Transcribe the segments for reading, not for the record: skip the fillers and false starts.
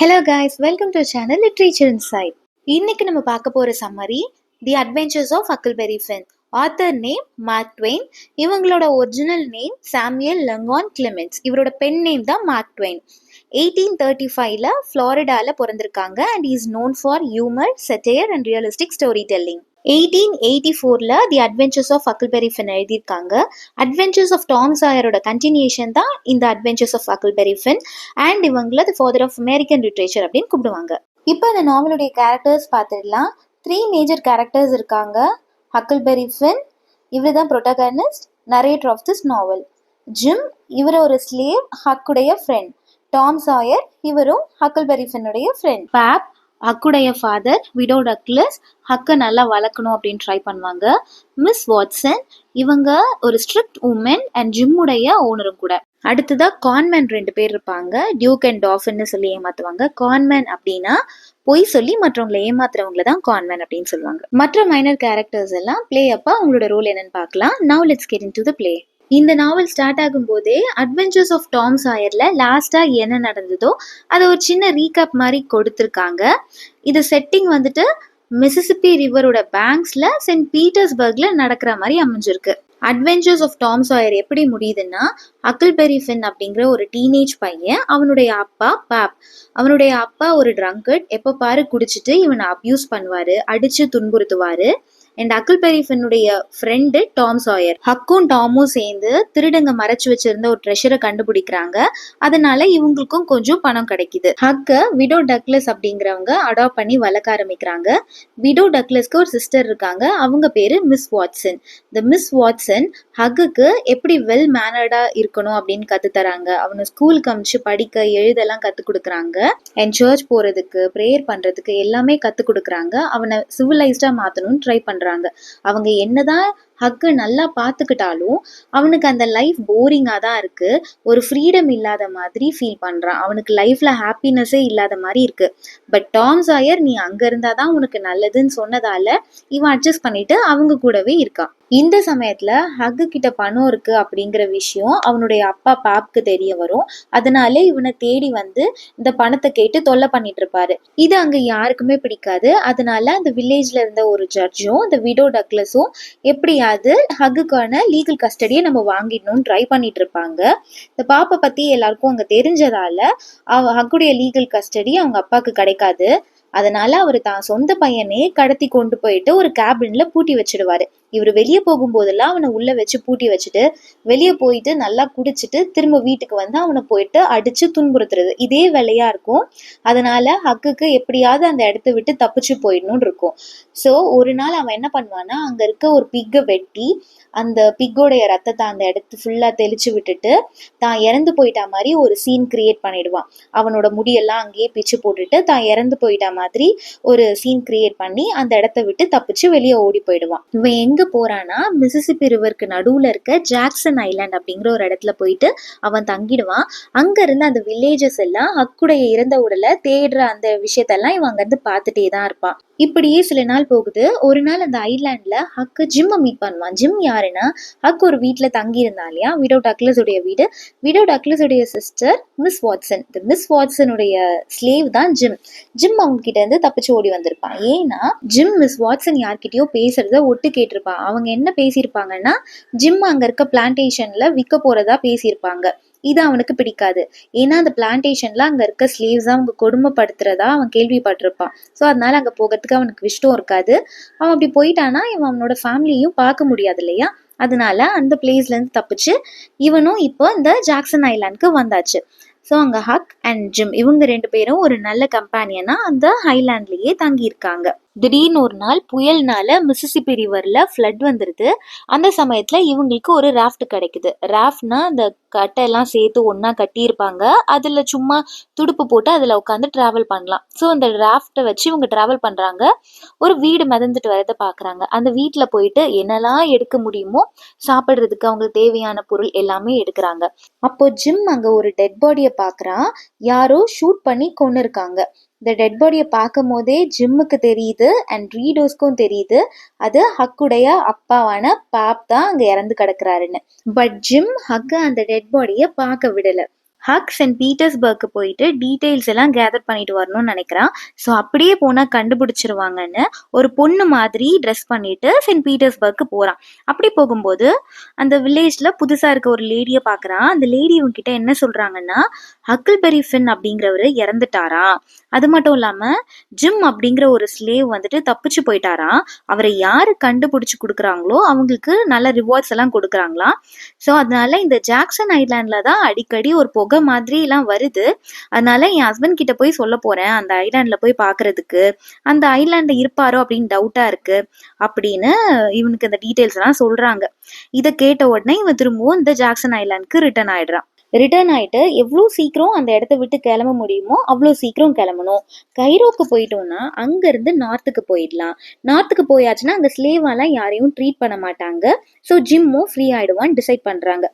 Hello guys, welcome to channel literature insight. இன்னைக்கு நம்ம பார்க்க போற summary the adventures of Huckleberry Finn. Author name Mark Twain. இவங்களோட original name Samuel Langhorne Clemens. இவரோட pen name தான் Mark Twain. 1835ல ஃப்ளாரிடால பிறந்திருக்காங்க and is known for humour, satire and realistic story telling. 1884ல the adventures of Huckleberry Finn எழுதியிருக்காங்க. Adventures of Tom சாயரோட continuation தான் இந்த adventures of Huckleberry Finn and இவங்கள the father of American literature அப்படின்னு கூப்பிடுவாங்க. இப்போ இந்த நாவலுடைய கேரக்டர்ஸ் பார்த்துடலாம். 3 மேஜர் கேரக்டர்ஸ் இருக்காங்க. ஹக்கிள்பெரி ஃபின், இவர் தான் protagonist, narrator of this novel. Jim, இவர் ஒரு ஸ்லேவ், ஹக்குடைய ஃப்ரெண்ட். டாம் சாயர், இவரும் ஹக்கிள்பெரி ஃபின்னுடைய ஃப்ரெண்ட். பாப், ஹக்குடைய ஃபாதர், விடோ டக்லஸ், ஹக்கை நல்லா வளர்க்கணும் அப்படின்னு ட்ரை பண்ணுவாங்க. மிஸ் வாட்சன், இவங்க ஒரு ஸ்ட்ரிக்ட் உமன் அண்ட் ஜிம்முடைய ஓனரும் கூட. அடுத்ததா கான்மேன் 2 பேர் இருப்பாங்க. டியூக் அண்ட் டாஃபின்னு சொல்லி ஏமாத்துவாங்க. கான்மேன் அப்படின்னா பொய் சொல்லி மற்றவங்களை ஏமாத்துறவங்கள தான் கான்மேன் அப்படின்னு சொல்லுவாங்க. மற்ற மைனர் கேரக்டர்ஸ் எல்லாம் பிளே அப்பா அவங்களோட ரோல் என்னன்னு பார்க்கலாம். Now let's get into the play. இந்த நாவல் ஸ்டார்ட் ஆகும் போதே அட்வென்ச்சர்ஸ் ஆஃப் டாம் சாயர்ல லாஸ்டா என்ன நடந்ததோ அதை ஒரு சின்ன ரீகேப் மாதிரி கொடுத்துருக்காங்க. இது செட்டிங் வந்துட்டு மிசிசிப்பி ரிவரோட பேங்க்ஸ்ல சென்ட் பீட்டர்ஸ்பர்க்ல நடக்கிற மாதிரி அமைஞ்சிருக்கு. அட்வென்ச்சர்ஸ் ஆஃப் டாம் சாயர் எப்படி முடியுதுன்னா, ஹக்கிள்பெரி ஃபின் அப்படிங்கிற ஒரு டீனேஜ் பையன், அவனுடைய அப்பா பாப், அவனுடைய அப்பா ஒரு ட்ரங்கர்ட், எப்போ பாரு குடிச்சிட்டு இவனை அப்யூஸ் பண்ணுவாரு, அடிச்சு துன்புறுத்துவாரு. அண்ட் ஹக்கிள்பெரி ஃபின்னுடைய ஃப்ரெண்டு டாம் சாயர், ஹக்கும் டாமும் சேர்ந்து திருடங்க மறைச்சு வச்சிருந்த ஒரு ட்ரெஷரை கண்டுபிடிக்கிறாங்க. அதனால இவங்களுக்கும் கொஞ்சம் பணம் கிடைக்குது. ஹக்க விடோ டக்லஸ் அப்படிங்கிறவங்க அடாப்ட் பண்ணி வளர்க்க ஆரம்பிக்கிறாங்க. விடோ டக்லஸ்க்கு ஒரு சிஸ்டர் இருக்காங்க, அவங்க பேரு மிஸ் வாட்சன். இந்த மிஸ் வாட்சன் ஹக்குக்கு எப்படி வெல் மேனர்டா இருக்கணும் அப்படின்னு கத்து தராங்க. அவனை ஸ்கூலுக்கு அமிச்சு படிக்க எழுதெல்லாம் கத்து கொடுக்குறாங்க. அண்ட் சர்ச் போறதுக்கு, ப்ரேயர் பண்றதுக்கு எல்லாமே கத்து கொடுக்குறாங்க. அவனை சிவிலைஸ்டா மாத்தணும்னு ட்ரை பண்றாங்க. அவங்க என்னதான் ஹக்கு நல்லா பார்த்துக்கிட்டாலும் அவனுக்கு அந்த லைஃப் போரிங்காக தான் இருக்கு. ஒரு ஃப்ரீடம் இல்லாத மாதிரி ஃபீல் பண்றான். அவனுக்கு லைஃப்ல ஹாப்பினஸே இல்லாத மாதிரி இருக்கு. பட் டாம் சாயர் நீ அங்க இருந்தாதான் உனக்கு நல்லதுன்னு சொன்னதால இவன் அட்ஜஸ்ட் பண்ணிட்டு அவங்க கூடவே இருக்கான். இந்த சமயத்துல ஹக்கு கிட்ட பணம் இருக்கு அப்படிங்கிற விஷயம் அவனுடைய அப்பா பாப்க்கு தெரிய வரும். அதனால இவனை தேடி வந்து இந்த பணத்தை கேட்டு தொல்லை பண்ணிட்டு இருப்பாரு. இது அங்க யாருக்குமே பிடிக்காது. அதனால அந்த வில்லேஜ்ல இருந்த ஒரு ஜட்ஜும் இந்த விடோ டக்லஸும் எப்படியாவது ஹக்குக்கான லீகல் கஸ்டடியை நம்ம வாங்கிடணும்னு ட்ரை பண்ணிட்டு இருப்பாங்க. இந்த பாப்பை பத்தி எல்லாருக்கும் அங்க தெரிஞ்சதால ஹக்குடைய லீகல் கஸ்டடி அவங்க அப்பாவுக்கு கிடைக்காது. அதனால அவர் தான் சொந்த பையனே கடத்தி கொண்டு போயிட்டு ஒரு கேபின்ல பூட்டி வச்சிடுவாரு. இவர் வெளியே போகும்போதெல்லாம் அவனை உள்ள வச்சு பூட்டி வச்சுட்டு வெளியே போயிட்டு நல்லா குடிச்சிட்டு திரும்ப வீட்டுக்கு வந்து அவனை போயிட்டு அடிச்சு துன்புறுத்துறது, இதே வேலையா இருக்கும். அதனால ஹக்குக்கு எப்படியாவது அந்த இடத்த விட்டு தப்பிச்சு போயிடணும்னு இருக்கும். ஸோ ஒரு நாள் அவன் என்ன பண்ணுவான்னா, அங்க இருக்க ஒரு பிக்கை வெட்டி அந்த பிக்கோடைய ரத்தத்தை அந்த இடத்து ஃபுல்லா தெளிச்சு விட்டுட்டு தான் இறந்து போயிட்டா மாதிரி ஒரு சீன் கிரியேட் பண்ணிடுவான். அவனோட முடியெல்லாம் அங்கேயே பிச்சு போட்டுட்டு தான் இறந்து போயிட்டா மாதிரி ஒரு சீன் கிரியேட் பண்ணி அந்த இடத்த விட்டு தப்பிச்சு வெளியே ஓடி போயிடுவான். இவன் எங்க போறானா, மிசிசிப்பி ரிவருக்கு நடுவுல இருக்க ஜாக்சன் ஐலாண்ட் அப்படிங்கிற ஒரு இடத்துல போயிட்டு அவன் தங்கிடுவான். அங்க இருந்து அந்த வில்லேஜஸ் எல்லாம் ஹக்குடைய இறந்த உடலை தேடுற அந்த விஷயத்தெல்லாம் இவன் அங்க இருந்து பார்த்துட்டே தான் இருப்பான். இப்படியே சில நாள் போகுது. ஒரு நாள் அந்த ஐலாண்ட்ல ஹக்கு ஜிம்மை மீட் பண்ணுவான். ஜிம் யாருன்னா, ஹக்கு ஒரு வீட்டுல தங்கி இருந்தா இல்லையா, விடோ டக்லஸ் உடைய வீடு. விடோ டக்லஸ் உடைய சிஸ்டர் மிஸ் வாட்சன். இந்த மிஸ் வாட்சனுடைய ஸ்லேவ் தான் ஜிம். ஜிம் அவங்க கிட்ட இருந்து தப்பிச்சு ஓடி வந்திருப்பான். ஏன்னா ஜிம் மிஸ் வாட்சன் யார்கிட்டயோ பேசுறத ஒட்டு கேட்டிருப்பான். அவங்க என்ன பேசியிருப்பாங்கன்னா, ஜிம் அங்க இருக்க பிளான்டேஷன்ல விற்க போறதா பேசியிருப்பாங்க. இது அவனுக்கு பிடிக்காது. ஏன்னா அந்த பிளான்டேஷன்ல அங்க இருக்க ஸ்லேவ்ஸ் அவங்க கொடுமைப்படுத்துறதா அவன் கேள்விப்பட்டிருப்பான். ஸோ அதனால அங்க போகிறதுக்கு அவனுக்கு இஷ்டம் இருக்காது. அவன் அப்படி போயிட்டானா இவன் அவனோட ஃபேமிலியையும் பார்க்க முடியாது இல்லையா. அதனால அந்த பிளேஸ்ல இருந்து தப்பிச்சு இவனும் இப்போ இந்த ஜாக்சன் ஐலாண்டுக்கு வந்தாச்சு. ஸோ அங்கே ஹக் அண்ட் ஜிம் இவங்க 2 பேரும் ஒரு நல்ல கம்பேனியனா அந்த ஐலாண்ட்லயே தங்கி இருக்காங்க. திடீர்னு ஒரு நாள் புயல்னால மிசிசிப்பி ரிவர்ல ஃப்ளட் வந்துருது. அந்த சமயத்துல இவங்களுக்கு ஒரு ராஃப்ட் கிடைக்குது. ராஃப்ட்னா அந்த கட்டையெல்லாம் சேர்த்து ஒன்னா கட்டியிருப்பாங்க. அதுல சும்மா துடுப்பு போட்டு அதுல உட்காந்து டிராவல் பண்ணலாம். ஸோ அந்த ராஃப்டை வச்சு இவங்க டிராவல் பண்றாங்க. ஒரு வீடு மிதந்துட்டு வரதை பாக்குறாங்க. அந்த வீட்டுல போயிட்டு என்னெல்லாம் எடுக்க முடியுமோ சாப்பிடுறதுக்கு அவங்களுக்கு தேவையான பொருள் எல்லாமே எடுக்கிறாங்க. அப்போ ஜிம் அங்க ஒரு டெட் பாடியை பாக்குறான். யாரோ ஷூட் பண்ணி கொண்டு இருக்காங்க. இந்த டெட் பாடியை பார்க்கும் போதே ஜிம்முக்கு தெரியுது அண்ட் ரீடர்ஸ்க்கும் தெரியுது அது ஹக்குடைய அப்பாவான பாப் தான் அங்க இறந்து கிடக்குறாருன்னு. பட் ஜிம் ஹக்க அந்த டெட் பாடியை பார்க்க விடல. ஹக் சென்ட் பீட்டர்ஸ்பர்க்கு போயிட்டு டீட்டெயில்ஸ் எல்லாம் கேதர் பண்ணிட்டு வரணும்னு நினைக்கிறான். ஸோ அப்படியே போனால் கண்டுபிடிச்சிருவாங்கன்னு ஒரு பொண்ணு மாதிரி ட்ரெஸ் பண்ணிட்டு சென்ட் பீட்டர்ஸ்பர்க்கு போகிறான். அப்படி போகும்போது அந்த வில்லேஜில் புதுசாக இருக்க ஒரு லேடியை பார்க்குறான். அந்த லேடி இவங்ககிட்ட என்ன சொல்கிறாங்கன்னா, ஹக்கிள்பெரி ஃபின் அப்படிங்கிறவர் இறந்துட்டாரா, அது மட்டும் இல்லாமல் ஜிம் அப்படிங்கிற ஒரு ஸ்லேவ் வந்துட்டு தப்பிச்சு போயிட்டாராம். அவரை யார் கண்டுபிடிச்சி கொடுக்குறாங்களோ அவங்களுக்கு நல்ல ரிவார்ட்ஸ் எல்லாம் கொடுக்குறாங்களாம். ஸோ அதனால இந்த ஜாக்சன் ஐலாண்டில் தான் அடிக்கடி ஒரு புகை மாதிரிலாம் வருது. அதனால என் ஹஸ்பண்ட் கிட்ட போய் சொல்ல போகிறேன், அந்த ஐலாண்டில் போய் பார்க்கறதுக்கு. அந்த ஐலாண்டில் இருப்பாரோ அப்படின்னு டவுட்டாக இருக்கு அப்படின்னு இவனுக்கு அந்த டீட்டெயில்ஸ் எல்லாம் சொல்கிறாங்க. இதை கேட்ட உடனே இவன் திரும்பவும் இந்த ஜாக்சன் ஐலாண்டுக்கு ரிட்டர்ன் ஆயிடுறான். ரிட்டர்ன் ஆகிட்டு எவ்வளோ சீக்கிரம் அந்த இடத்த விட்டு கிளம்ப முடியுமோ அவ்வளோ சீக்கிரம் கிளம்பணும். கைரோக்கு போயிட்டோம்னா அங்கேருந்து நார்த்துக்கு போயிடலாம். நார்த்துக்கு போயாச்சுன்னா அங்கே ஸ்லேவாலாம் யாரையும் ட்ரீட் பண்ண மாட்டாங்க. ஸோ ஜிம்மும் ஃப்ரீ ஆகிடுவான்னு டிசைட் பண்ணுறாங்க.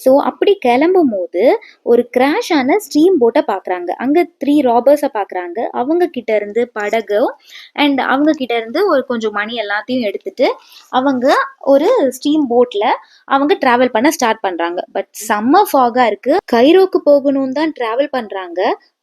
ஸோ அப்படி கிளம்பும் போது ஒரு கிராஷ் ஆன ஸ்டீம் போட்டை பார்க்குறாங்க. அங்கே 3 ராபர்ஸை பார்க்குறாங்க. அவங்க கிட்ட இருந்து படகும் அண்ட் அவங்க கிட்ட இருந்து ஒரு கொஞ்சம் மணி எல்லாத்தையும் எடுத்துட்டு அவங்க ஒரு ஸ்டீம் போட்டில் அவங்க ட்ராவல் பண்ண ஸ்டார்ட் பண்ணுறாங்க. பட் செம்ம ஃபாகாக இருக்குது. கைரோக்கு போகணும்னு தான் ட்ராவல் பண்ணுறாங்க.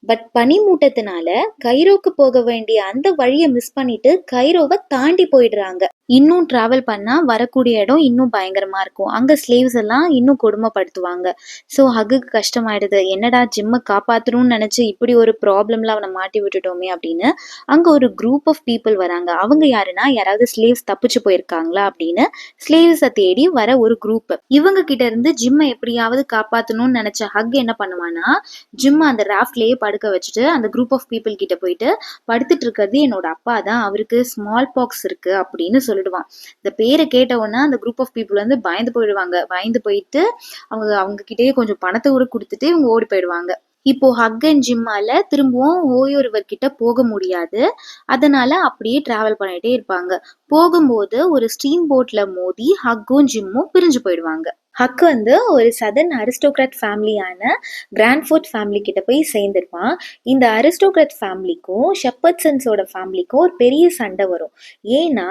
பட் பனிமூட்டத்தினால கைரோக்கு போக வேண்டிய அந்த வழியை மிஸ் பண்ணிட்டு கைரோவை தாண்டி போயிடுறாங்க. இன்னும் டிராவல் பண்ணா வரக்கூடிய இடம் இன்னும் பயங்கரமா இருக்கும். அங்க ஸ்லேவ்ஸ் எல்லாம் இன்னும் கொடுமைப்படுத்துவாங்க. ஸோ ஹக்குக்கு கஷ்டமாயிடுது. என்னடா ஜிம்மை காப்பாற்றணும்னு நினைச்சு இப்படி ஒரு ப்ராப்ளம்ல அவனை மாட்டி விட்டுட்டோமே அப்படின்னு அங்க ஒரு குரூப் ஆஃப் பீப்புள் வராங்க. அவங்க யாருன்னா யாராவது ஸ்லேவ்ஸ் தப்பிச்சு போயிருக்காங்களா அப்படின்னு ஸ்லேவ்ஸை தேடி வர ஒரு குரூப். இவங்க கிட்ட இருந்து ஜிம்மை எப்படியாவது காப்பாற்றணும்னு நினைச்ச ஹக் என்ன பண்ணுவானா, ஜிம்மை அந்த ராஃப்ட்லேயே படுக்க வச்சுட்டு அந்த குரூப் ஆஃப் பீப்புள் கிட்ட போயிட்டு, படுத்துட்டு இருக்கிறது என்னோட அப்பா தான், அவருக்கு ஸ்மால் பாக்ஸ் இருக்கு அப்படின்னு சொல்லிடுவான். இந்த பேரை கேட்ட உடனே அந்த குரூப் ஆஃப் பீப்புள் வந்து பயந்து போயிடுவாங்க. பயந்து போயிட்டு அவங்க கிட்டேயே கொஞ்சம் பணத்தை கூட கொடுத்துட்டு இவங்க ஓடி போயிடுவாங்க. இப்போ ஹக் அண்ட் ஜிம்மால திரும்பவும் ஓயோருவர் கிட்ட போக முடியாது. அதனால அப்படியே டிராவல் பண்ணிட்டே இருப்பாங்க. போகும்போது ஒரு ஸ்டீம் போட்ல மோதி ஹக்கும் ஜிம்மும் பிரிஞ்சு போயிடுவாங்க. ஹக் வந்து ஒரு சதர்ன் அரிஸ்டோக்ராட் ஃபேமிலியான கிராண்ட்ஃபோர்ட் ஃபேமிலி கிட்ட போய் சேர்ந்துருப்பான். இந்த அரிஸ்டோக்ராட் ஃபேமிலிக்கும் ஷெப்பர்ட்சன்ஸோட ஃபேமிலிக்கும் ஒரு பெரிய சண்டை வரும். ஏன்னா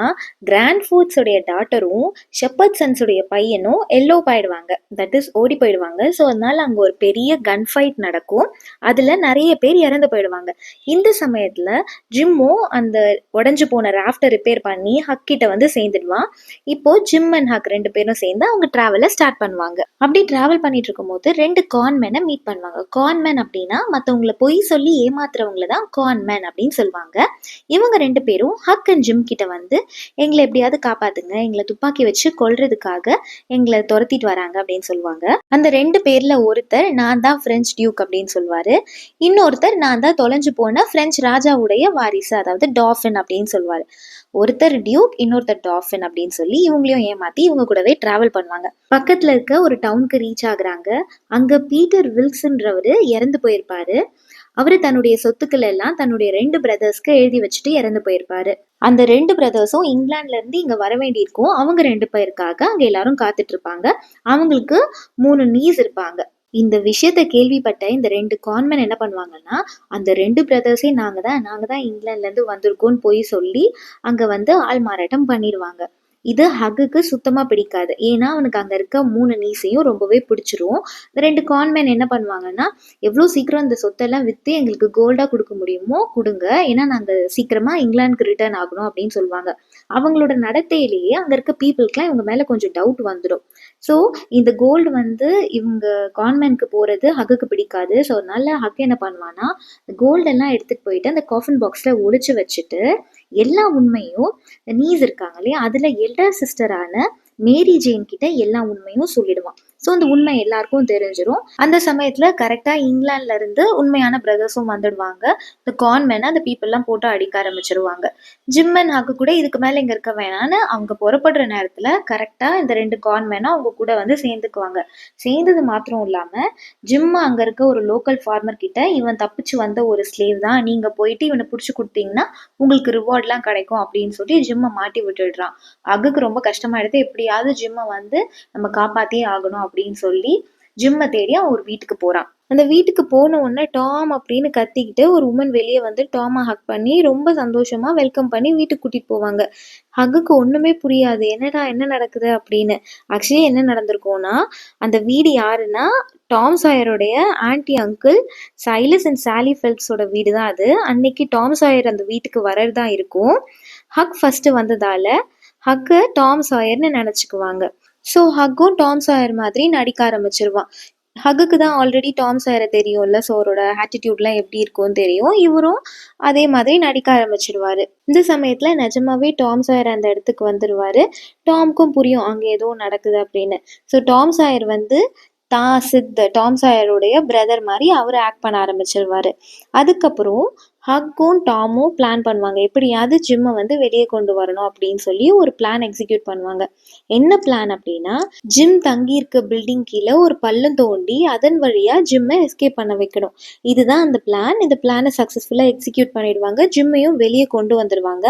கிராண்ட்ஃபோர்ட்ஸோடைய டாட்டரும் ஷெப்பர்ட்சன்ஸோடைய பையனும் எல்லோப் ஆயிடுவாங்க, தட் இஸ் ஓடி போயிடுவாங்க. ஸோ அதனால அங்கே ஒரு பெரிய கன் ஃபைட் நடக்கும். அதில் நிறைய பேர் இறந்து போயிடுவாங்க. இந்த சமயத்தில் ஜிம்மோ அந்த உடஞ்சி போன ராஃப்டை ரிப்பேர் பண்ணி ஹக் கிட்ட வந்து சேர்ந்துடுவான். இப்போ ஜிம் அண்ட் ஹக் 2 பேரும் சேர்ந்து அவங்க டிராவலை ஸ்டார்ட் பண்ணுவாங்க. அப்படி டிராவல் பண்ணிட்டு இருக்கும் போது 2 கான்மேனை மீட் பண்ணுவாங்க. கான்மேன் அப்படின்னா மற்றவங்களை பொய் சொல்லி ஏமாத்துறவங்கள தான் கான்மேன் அப்படின்னு சொல்லுவாங்க. இவங்க 2 பேரும் ஹக் அண்ட் ஜிம் கிட்ட வந்து எங்களை எப்படியாவது காப்பாத்துங்க, எங்களை துப்பாக்கி வச்சு கொல்றதுக்காக எங்களை துரத்திட்டு வராங்க அப்படின்னு சொல்லுவாங்க. அந்த 2 பேர்ல ஒருத்தர் நான் தான் பிரெஞ்சு டியூக் அப்படின்னு சொல்லுவாரு. இன்னொருத்தர் நான் தான் தொலைஞ்சு போன பிரெஞ்சு ராஜாவுடைய வாரிசு, அதாவது டாஃபின் அப்படின்னு சொல்லுவாரு. ஒருத்தர் டியூக், இன்னொருத்தர் டாஃபின் அப்படின்னு சொல்லி இவங்களையும் ஏமாத்தி இவங்க கூடவே டிராவல் பண்ணுவாங்க. பக்கத்துல இருக்க ஒரு டவுனுக்கு ரீச் ஆகுறாங்க. அங்க பீட்டர் வில்சன்றவரு இறந்து போயிருப்பாரு. அவரு தன்னுடைய சொத்துக்கள் எல்லாம் தன்னுடைய 2 பிரதர்ஸ்க்கு எழுதி வச்சுட்டு இறந்து போயிருப்பாரு. அந்த 2 பிரதர்ஸும் இங்கிலாந்துல இருந்து இங்க வர வேண்டியிருக்கும். அவங்க 2 பேருக்காக அங்க எல்லாரும் காத்துட்டு இருப்பாங்க. அவங்களுக்கு 3 நீஸ் இருப்பாங்க. இந்த விஷயத்த கேள்விப்பட்ட இந்த 2 கான்மேன் என்ன பண்ணுவாங்கன்னா, அந்த 2 பிரதர்ஸே நாங்க தான் இங்கிலாந்துல இருந்து வந்திருக்கோம்னு போய் சொல்லி அங்க வந்து ஆள் மாறாட்டம் பண்ணிடுவாங்க. இது ஹக்குக்கு சுத்தமா பிடிக்காது. ஏன்னா அவனுக்கு அங்க இருக்க 3 நீஸையும் ரொம்பவே பிடிச்சிரும். இந்த 2 கான்மேன் என்ன பண்ணுவாங்கன்னா, எவ்வளோ சீக்கிரம் இந்த சொத்தெல்லாம் வித்து எங்களுக்கு கோல்டா கொடுக்க முடியுமோ கொடுங்க, ஏன்னா நாங்க சீக்கிரமா இங்கிலாந்துக்கு ரிட்டர்ன் ஆகணும் அப்படின்னு சொல்லுவாங்க. அவங்களோட நடத்தையிலேயே அங்க இருக்க பீப்புளுக்குலாம் இவங்க மேல கொஞ்சம் டவுட் வந்துடும். ஸோ இந்த கோல்டு வந்து இவங்க கான்மேனுக்கு போறது ஹக்குக்கு பிடிக்காது. ஸோ அதனால ஹக் என்ன பண்ணுவான்னா, கோல்டெல்லாம் எடுத்துட்டு போயிட்டு அந்த காஃபின் பாக்ஸ்ல ஒளிச்சு வச்சுட்டு எல்லா உண்மையும் நீஸ் இருக்காங்க இல்லையா, அதுல எல்டர் சிஸ்டரான மேரி ஜெயின் கிட்ட எல்லா உண்மையும் சொல்லிடுவான். ஸோ அந்த உண்மை எல்லாருக்கும் தெரிஞ்சிடும். அந்த சமயத்துல கரெக்டா இங்கிலாந்துல இருந்து உண்மையான பிரதர்ஸும் வந்துடுவாங்க. இந்த கான்மேனை அந்த பீப்புளெலாம் போட்டு அடிக்க ஆரம்பிச்சிருவாங்க. ஜிம் அண்ட் ஹக்கு கூட இதுக்கு மேல இங்க இருக்க வேணான்னு அவங்க புறப்படுற நேரத்துல கரெக்டா இந்த 2 கான்மேனும் அவங்க கூட வந்து சேர்ந்துக்குவாங்க. சேர்ந்தது மாத்திரம் இல்லாம ஜிம் அங்க இருக்க ஒரு லோக்கல் ஃபார்மர் கிட்ட இவன் தப்பிச்சு வந்த ஒரு ஸ்லேவ் தான், நீங்க போயிட்டு இவனை பிடிச்சி கொடுத்தீங்கன்னா உங்களுக்கு ரிவார்ட்லாம் கிடைக்கும் அப்படின்னு சொல்லி ஜிம்மை மாட்டி விட்டுடுறான். ஹக்குக்கு ரொம்ப கஷ்டமாயிடுது. எப்படியாவது ஜிம்மை வந்து நம்ம காப்பாத்தியே ஆகணும் அப்படின்னு சொல்லி ஜிம்மை தேடி அவன் ஒரு வீட்டுக்கு போகிறான். அந்த வீட்டுக்கு போன உடனே டாம் அப்படின்னு கத்திக்கிட்டு ஒரு உமன் வெளியே வந்து டாமை ஹக் பண்ணி ரொம்ப சந்தோஷமாக வெல்கம் பண்ணி வீட்டுக்கு கூட்டிகிட்டு போவாங்க. ஹக்குக்கு ஒன்றுமே புரியாது, என்னடா என்ன நடக்குது அப்படின்னு. ஆக்சுவலி என்ன நடந்திருக்கும்னா, அந்த வீடு யாருன்னா டாம் சாயருடைய aunty uncle Silas and Sally ஃபெல்ப்ஸோட வீடு தான் அது. அன்னைக்கு டாம் சாயர் அந்த வீட்டுக்கு வரது தான் இருக்கும். ஹக் ஃபர்ஸ்ட் வந்ததால ஹக்கு டாம் சாயர்னு நினச்சிக்குவாங்க. ஸோ ஹக்கும் டாம் சாயர் மாதிரி நடிக்க ஆரம்பிச்சிருவான். ஹக்குக்கு தான் ஆல்ரெடி டாம் சாயரை தெரியும்ல, ஸோ அவரோட ஆட்டிடியூட்லாம் எப்படி இருக்கும்னு தெரியும். இவரும் அதே மாதிரி நடிக்க ஆரம்பிச்சிடுவாரு. இந்த சமயத்தில் நிஜமாவே டாம் சாயர் அந்த இடத்துக்கு வந்துடுவார். டாம்க்கும் புரியும் அங்கே ஏதோ நடக்குது அப்படின்னு. ஸோ டாம் சாயர் வந்து டாம் சாயருடைய பிரதர் மாதிரி அவர் ஆக்ட் பண்ண ஆரம்பிச்சிருவாரு. அதுக்கப்புறம் ஹக்கும் டாமும் பிளான் பண்ணுவாங்க, எப்படியாவது ஜிம்மை வந்து வெளியே கொண்டு வரணும் அப்படின்னு சொல்லி ஒரு பிளான் எக்ஸிக்யூட் பண்ணுவாங்க. என்ன பிளான் அப்படின்னா, ஜிம் தங்கியிருக்க பில்டிங் கீழே ஒரு பள்ளம் தோண்டி அதன் வழியாக ஜிம்மை எஸ்கேப் பண்ண வைக்கணும். இதுதான் அந்த பிளான். இந்த பிளானை சக்ஸஸ்ஃபுல்லாக எக்ஸிக்யூட் பண்ணிடுவாங்க. ஜிம்மையும் வெளியே கொண்டு வந்துடுவாங்க.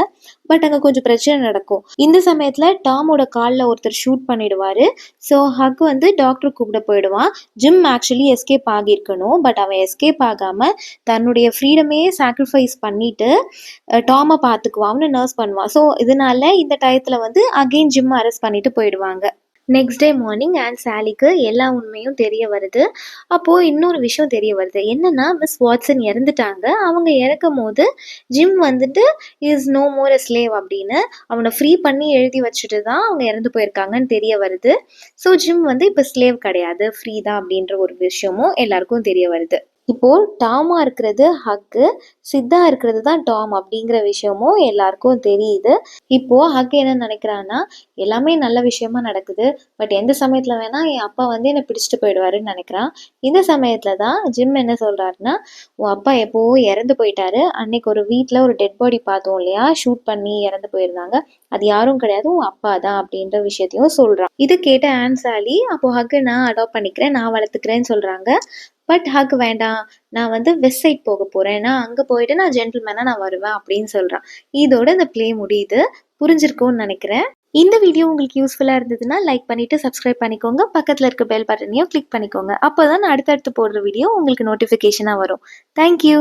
பட் அங்கே கொஞ்சம் பிரச்சனை நடக்கும். இந்த சமயத்தில் டாமோட காலில் ஒருத்தர் ஷூட் பண்ணிடுவார். ஸோ ஹக் வந்து டாக்டர் கூப்பிட போயிடுவான். ஜிம் ஆக்சுவலி எஸ்கேப் ஆகியிருக்கணும், பட் அவன் எஸ்கேப் ஆகாமல் தன்னுடைய ஃப்ரீடமே சாக்ரிஃபைஸ் பண்ணிட்டு டாமை பார்த்துக்குவான்னு நர்ஸ் பண்ணுவான். ஸோ இதனால இந்த டயத்தில் வந்து அகெயின் ஜிம் அரெஸ்ட் பண்ணிட்டு போயிடுவாங்க. நெக்ஸ்ட் டே மார்னிங் அண்ட் சாலிக்கு எல்லா உண்மையும் தெரிய வருது. அப்போது இன்னொரு விஷயம் தெரிய வருது, என்னன்னா மிஸ் வாட்சன் இறந்துட்டாங்க. அவங்க இறக்கும் போது ஜிம் வந்துட்டு is no more a slave அப்படின்னு அவனை ஃப்ரீ பண்ணி எழுதி வச்சுட்டு தான் அவங்க இறந்து போயிருக்காங்கன்னு தெரிய வருது. ஸோ ஜிம் வந்து இப்போ ஸ்லேவ் கிடையாது, ஃப்ரீ தான் அப்படின்ற ஒரு விஷயமும் எல்லாருக்கும் தெரிய வருது. இப்போது டாமா இருக்கிறது ஹக்கு, சித்தா இருக்கிறது தான் டாம் அப்படிங்கிற விஷயமும் எல்லாருக்கும் தெரியுது. இப்போது ஹக் என்ன நினைக்கிறான்னா, எல்லாமே நல்ல விஷயமா நடக்குது, பட் எந்த சமயத்தில் வேணால் என் அப்பா வந்து என்னை பிடிச்சிட்டு போயிடுவாருன்னு நினைக்கிறான். இந்த சமயத்தில் தான் ஜிம் என்ன சொல்கிறாருன்னா, உன் அப்பா எப்போவோ இறந்து போயிட்டாரு, அன்னைக்கு ஒரு வீட்டில் ஒரு டெட் பாடி பார்த்தோம் இல்லையா, ஷூட் பண்ணி இறந்து போயிருந்தாங்க, அது யாரும் கிடையாது, உன் அப்பா தான் அப்படின்ற விஷயத்தையும் சொல்கிறான். இது கேட்ட ஆன்சாலி, அப்போது ஹக்கு நான் அடாப்ட் பண்ணிக்கிறேன், நான் வளர்த்துக்கிறேன்னு சொல்கிறாங்க. பட் ஹக் வேண்டாம், நான் வந்து வெஸ்ட் சைட் போக போகிறேன், நான் அங்கே போயிட்டு நான் ஜென்டில்மேனாக நான் வருவேன் அப்படின்னு சொல்கிறான். இதோட இந்த ப்ளே முடியுது. புரிஞ்சிருக்கும்னு நினைக்கிறேன். இந்த வீடியோ உங்களுக்கு யூஸ்ஃபுல்லாக இருந்ததுன்னா லைக் பண்ணிவிட்டு சப்ஸ்கிரைப் பண்ணிக்கோங்க. பக்கத்தில் இருக்க பெல் பட்டனையும் கிளிக் பண்ணிக்கோங்க. அப்போ தான் நான் அடுத்தடுத்து போடுற வீடியோ உங்களுக்கு நோட்டிஃபிகேஷனாக வரும். தேங்க்யூ.